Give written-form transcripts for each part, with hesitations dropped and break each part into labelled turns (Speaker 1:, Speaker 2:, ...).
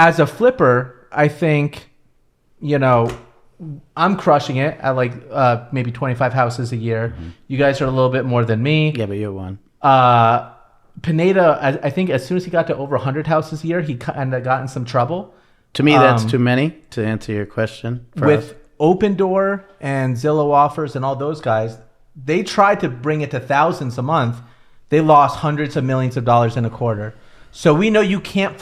Speaker 1: as a flipper, I think, I'm crushing it at like maybe 25 houses a year. Mm-hmm. You guys are a little bit more than me.
Speaker 2: Yeah, but you're one.
Speaker 1: Pineda, I think as soon as he got to over 100 houses a year, he kind of got in some trouble.
Speaker 2: To me, that's too many, to answer your question.
Speaker 1: With Open Door and Zillow Offers and all those guys, they tried to bring it to thousands a month. They lost hundreds of millions of dollars in a quarter. So we know you can't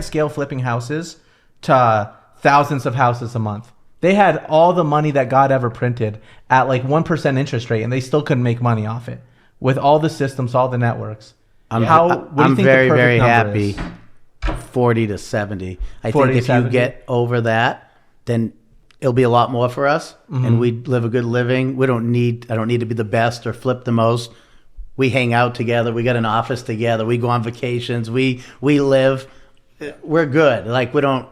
Speaker 1: scale flipping houses to thousands of houses a month. They had all the money that God ever printed at like 1% interest rate, and they still couldn't make money off it with all the systems, all the networks.
Speaker 2: I'm very, very happy. 40 to 70. I think if you get over that, then it'll be a lot more for us, and we live a good living. I don't need to be the best or flip the most. We hang out together. We got an office together. We go on vacations. We live. We're good. Like we don't.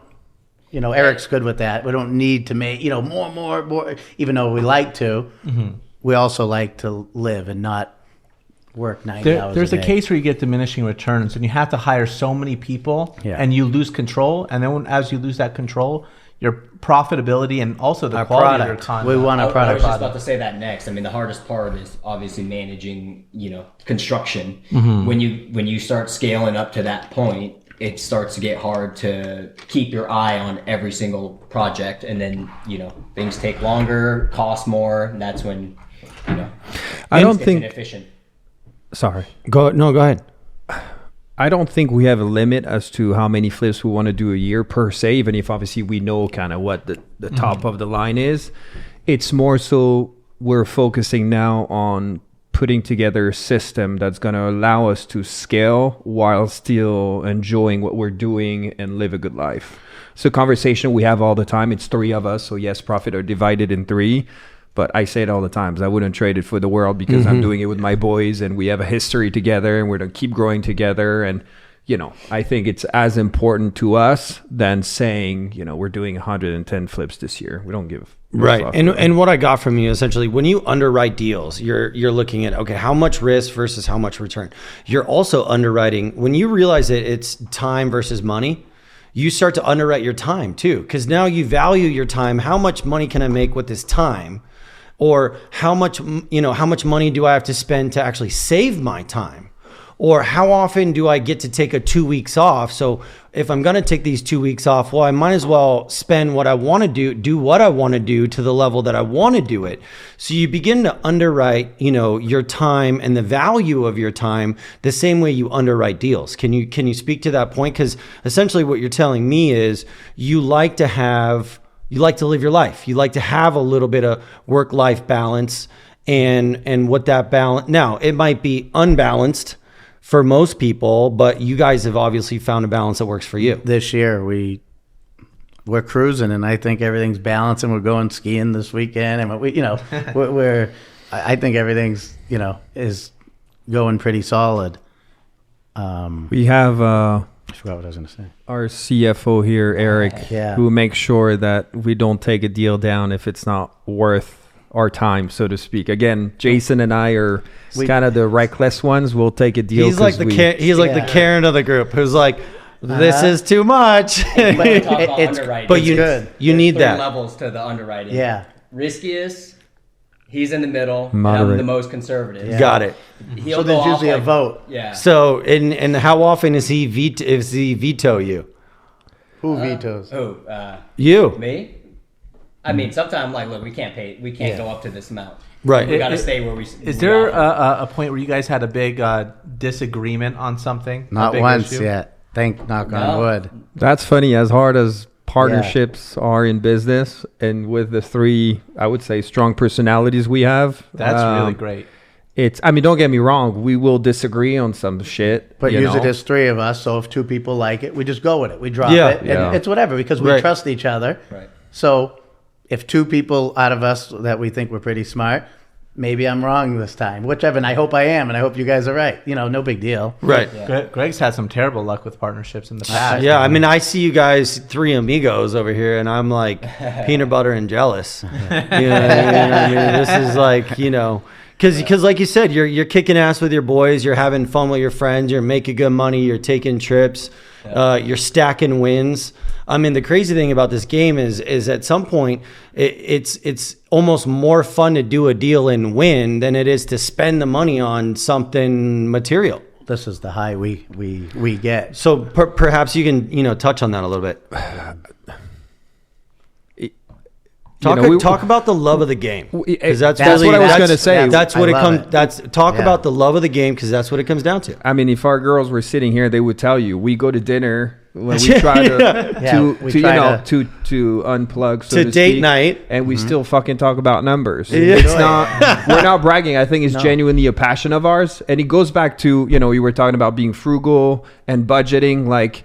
Speaker 2: Eric's good with that. We don't need to make, more, even though we like to. Mm-hmm. We also like to live and not work 90 hours
Speaker 1: There's
Speaker 2: a day.
Speaker 1: a case where you get diminishing returns and you have to hire so many people and you lose control. And then as you lose that control, your profitability and also the quality of your content.
Speaker 2: We want a product.
Speaker 3: I was just about to say that next. I mean, the hardest part is obviously managing, construction. Mm-hmm. When you start scaling up to that point, it starts to get hard to keep your eye on every single project, and then things take longer, cost more, and that's when
Speaker 4: I don't think
Speaker 3: inefficient.
Speaker 4: Sorry.
Speaker 5: Go ahead.
Speaker 4: I don't think we have a limit as to how many flips we want to do a year per se, even if obviously we know kind of what the top of the line is. It's more so we're focusing now on putting together a system that's going to allow us to scale while still enjoying what we're doing and live a good life. It's a conversation we have all the time. It's three of us. So yes, profit are divided in three, but I say it all the time. I wouldn't trade it for the world because I'm doing it with my boys and we have a history together and we're going to keep growing together. And, I think it's as important to us than saying, we're doing 110 flips this year. We don't give
Speaker 5: right. And what I got from you essentially, when you underwrite deals, you're looking at, okay, how much risk versus how much return. You're also underwriting, when you realize that it's time versus money, you start to underwrite your time too. Because now you value your time. How much money can I make with this time? Or how much money do I have to spend to actually save my time? Or how often do I get to take a 2 weeks off? So if I'm going to take these 2 weeks off, well, I might as well spend what I want to do what I want to do to the level that I want to do it. So you begin to underwrite, your time and the value of your time the same way you underwrite deals. Can you speak to that point? Because essentially what you're telling me is you like to live your life. You like to have a little bit of work-life balance and what that balance. Now, it might be unbalanced for most people, but you guys have obviously found a balance that works for you.
Speaker 2: This year, we're cruising, and I think everything's balanced, and we're going skiing this weekend, and I think everything's, is going pretty solid.
Speaker 4: We have
Speaker 2: I forgot what I was going to say.
Speaker 4: Our CFO here, Eric, who makes sure that we don't take a deal down if it's not worth our time, so to speak. Again, Jason and I are kind of the reckless ones. We'll take a deal.
Speaker 5: He's like the Karen of the group who's like, this is too much.
Speaker 3: But
Speaker 5: you need that.
Speaker 3: Levels to the underwriting.
Speaker 2: Yeah.
Speaker 3: Riskiest, he's in the middle.
Speaker 4: Moderate.
Speaker 3: I'm the most conservative.
Speaker 5: Yeah. Got it.
Speaker 3: He'll
Speaker 2: so there's usually a vote.
Speaker 3: Yeah.
Speaker 5: So and how often is he veto you?
Speaker 2: Who vetoes?
Speaker 5: You.
Speaker 3: Me? I mean, sometimes look, we can't go up to this amount.
Speaker 5: Right.
Speaker 3: We got to stay where we.
Speaker 1: Is there a point where you guys had a big disagreement on something?
Speaker 2: Not once yet. Knock on wood.
Speaker 4: That's funny. As hard as partnerships are in business, and with the three, I would say, strong personalities we have,
Speaker 1: that's really great.
Speaker 4: Don't get me wrong. We will disagree on some shit.
Speaker 2: But usually there's three of us, so if two people like it, we just go with it. We drop it. And it's whatever, because we trust each other.
Speaker 3: Right.
Speaker 2: So if two people out of us that we think we're pretty smart, maybe I'm wrong this time. Whichever, and I hope I am, and I hope you guys are right. No big deal.
Speaker 5: Right.
Speaker 1: Yeah. Greg's had some terrible luck with partnerships in the past.
Speaker 5: Yeah, I see you guys, three amigos over here, and I'm like peanut butter and jealous. This is like, because like you said, you're kicking ass with your boys, you're having fun with your friends, you're making good money, you're taking trips, You're stacking wins. I mean, the crazy thing about this game is at some point it's almost more fun to do a deal and win than it is to spend the money on something material.
Speaker 2: This is the high we get.
Speaker 5: So perhaps you can touch on that a little bit. Talk about the love of the game, because that's what I was going to say. That's what it comes. About the love of the game, because that's what it comes down to.
Speaker 4: I mean, if our girls were sitting here, they would tell you we go to dinner when we try to unplug, so to
Speaker 5: date
Speaker 4: speak,
Speaker 5: night,
Speaker 4: and we still fucking talk about numbers. It's not we're not bragging. I think it's genuinely a passion of ours, and it goes back to we were talking about being frugal and budgeting, like.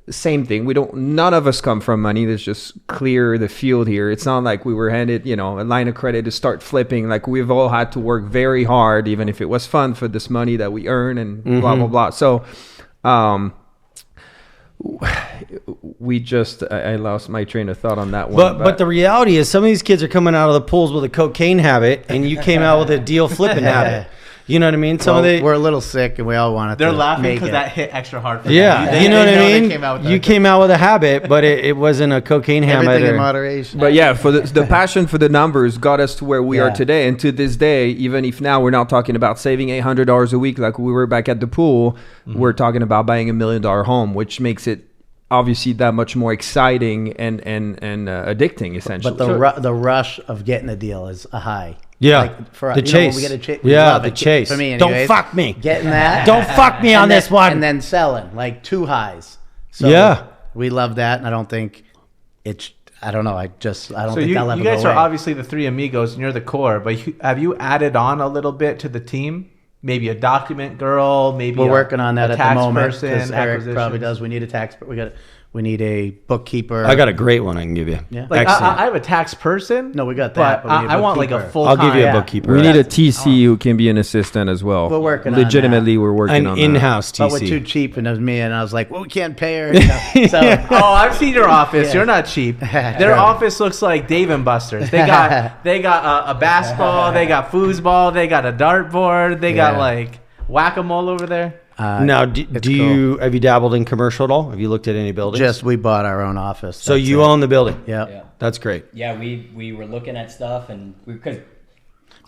Speaker 4: Same thing. None of us come from money. Let's just clear the field here. It's not like we were handed, a line of credit to start flipping. Like we've all had to work very hard, even if it was fun, for this money that we earn and blah, blah, blah. So, I lost my train of thought on that one.
Speaker 5: But the reality is some of these kids are coming out of the pools with a cocaine habit, and you came out with a deal flipping habit. You know what I mean?
Speaker 2: We're a little sick, and we all want to.
Speaker 1: They're laughing because that hit extra hard for them.
Speaker 5: You know what I mean? You came out with a habit, but it wasn't a cocaine habit.
Speaker 2: Everything in moderation.
Speaker 4: But yeah, for the passion for the numbers got us to where we are today. And to this day, even if now we're not talking about saving $800 a week like we were back at the pool, we're talking about buying $1 million home, which makes it obviously that much more exciting and addicting, essentially.
Speaker 2: But the rush of getting a deal is a high.
Speaker 5: Yeah,
Speaker 2: the chase. We get a
Speaker 5: the chase.
Speaker 2: For me,
Speaker 5: Don't
Speaker 2: anyways,
Speaker 5: fuck me.
Speaker 2: Getting that.
Speaker 5: Don't fuck me on this one.
Speaker 2: And then selling, like two highs. So we love that, and I don't think it's. I don't know. I don't think I'll ever go away.
Speaker 1: You guys are obviously the three amigos, and you're the core. But have you added on a little bit to the team? Maybe a document girl. Maybe
Speaker 2: we're working on that at the moment.
Speaker 1: Person,
Speaker 2: Eric probably does. We need a tax. We need a bookkeeper.
Speaker 5: I got a great one I can give you.
Speaker 2: Yeah.
Speaker 1: Like I have a tax person.
Speaker 2: No, we got that.
Speaker 1: But I want like a full.
Speaker 5: I'll give you a bookkeeper.
Speaker 4: We need a TC who can be an assistant as well.
Speaker 2: We're working
Speaker 4: on that. We're working on
Speaker 5: an in-house TC.
Speaker 2: But we're too cheap, and it was me, and I was like, well, we can't pay her. So,
Speaker 1: I've seen your office. You're not cheap. Their office looks like Dave and Buster's. They got a basketball. They got foosball. They got a dartboard. They got like whack-a-mole over there.
Speaker 5: Now, have you dabbled in commercial at all? Have you looked at any buildings?
Speaker 2: Just we bought our own office.
Speaker 5: So you own the building?
Speaker 2: Yeah.
Speaker 5: That's great.
Speaker 3: Yeah, we were looking at stuff, and because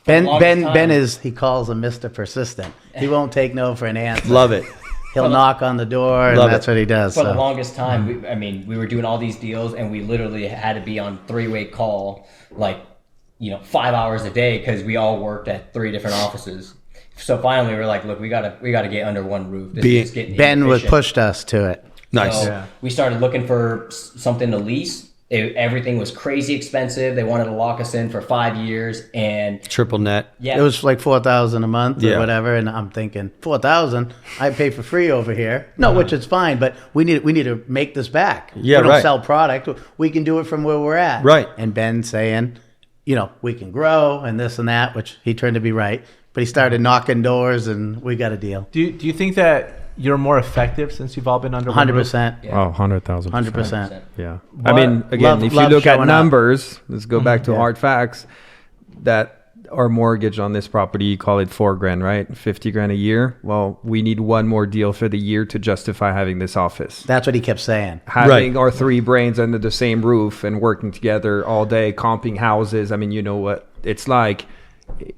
Speaker 2: Ben is, he calls him Mr. Persistent. He won't take no for an answer.
Speaker 5: Love it.
Speaker 2: He'll knock on the door, and that's what he does.
Speaker 3: For the longest time, we were doing all these deals, and we literally had to be on three-way call, 5 hours a day, because we all worked at 3 different offices. So finally, we're like, look, we gotta get under one roof.
Speaker 2: Ben pushed us to it.
Speaker 5: Nice.
Speaker 3: So we started looking for something to lease. Everything was crazy expensive. They wanted to lock us in for 5 years and
Speaker 5: triple net.
Speaker 2: Yeah, it was like $4,000 a month or whatever. And I'm thinking $4,000, I pay for free over here. No, which is fine, but we need to make this back.
Speaker 5: Yeah,
Speaker 2: we don't sell product. We can do it from where we're at.
Speaker 5: Right.
Speaker 2: And Ben saying, we can grow and this and that, which he turned to be right. But he started knocking doors, and we got a deal.
Speaker 1: Do you think that you're more effective since you've all been under
Speaker 2: 100%?
Speaker 4: Yeah. Oh, 100,000%.
Speaker 2: 100%.
Speaker 4: Yeah. I mean, again, if you look at numbers, let's go back to hard facts. That our mortgage on this property, you call it $4,000, right? $50,000 a year. Well, we need one more deal for the year to justify having this office.
Speaker 2: That's what he kept saying.
Speaker 4: Having our 3 brains under the same roof and working together all day, comping houses. I mean, you know what it's like.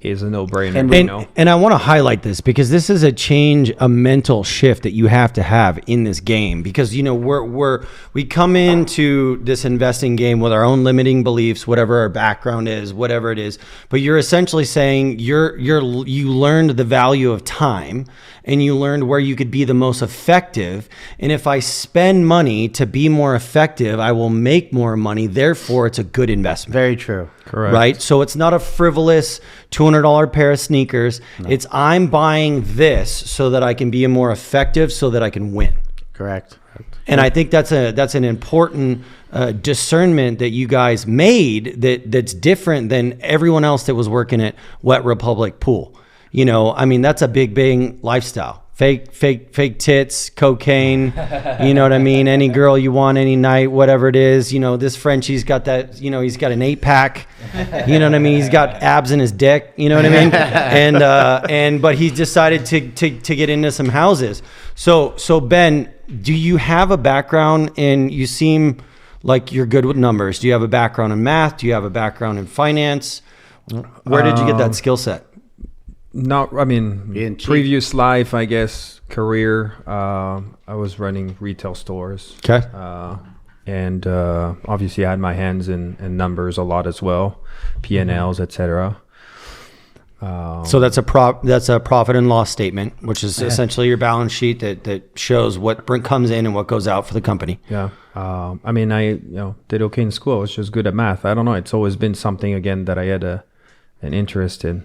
Speaker 4: Is a no-brainer.
Speaker 5: And I want to highlight this because this is a mental shift that you have to have in this game, because we come into this investing game with our own limiting beliefs, whatever our background is, whatever it is. But you're essentially saying you learned the value of time, and you learned where you could be the most effective. And if I spend money to be more effective, I will make more money. Therefore, it's a good investment.
Speaker 2: Very true.
Speaker 4: Correct.
Speaker 5: Right? So it's not a frivolous $200 pair of sneakers. No. It's I'm buying this so that I can be more effective, so that I can win.
Speaker 2: Correct.
Speaker 5: And I think that's an important discernment that you guys made that's different than everyone else that was working at Wet Republic Pool. That's a big lifestyle. Fake tits, cocaine, you know what I mean? Any girl you want any night, whatever it is. This Frenchie's got that, he's got an 8-pack, you know what I mean? He's got abs in his dick, you know what I mean? But he's decided to get into some houses. So Ben, do you have a background in, you seem like you're good with numbers. Do you have a background in math? Do you have a background in finance? Where did you get that skill set?
Speaker 4: Previous life, I guess, career, I was running retail stores.
Speaker 5: Okay.
Speaker 4: And obviously I had my hands in numbers a lot as well, P&Ls, etc.
Speaker 5: So that's a profit and loss statement, which is essentially your balance sheet that shows what comes in and what goes out for the company.
Speaker 4: Yeah. I did okay in school. I was just good at math. I don't know. It's always been something, again, that I had an interest in.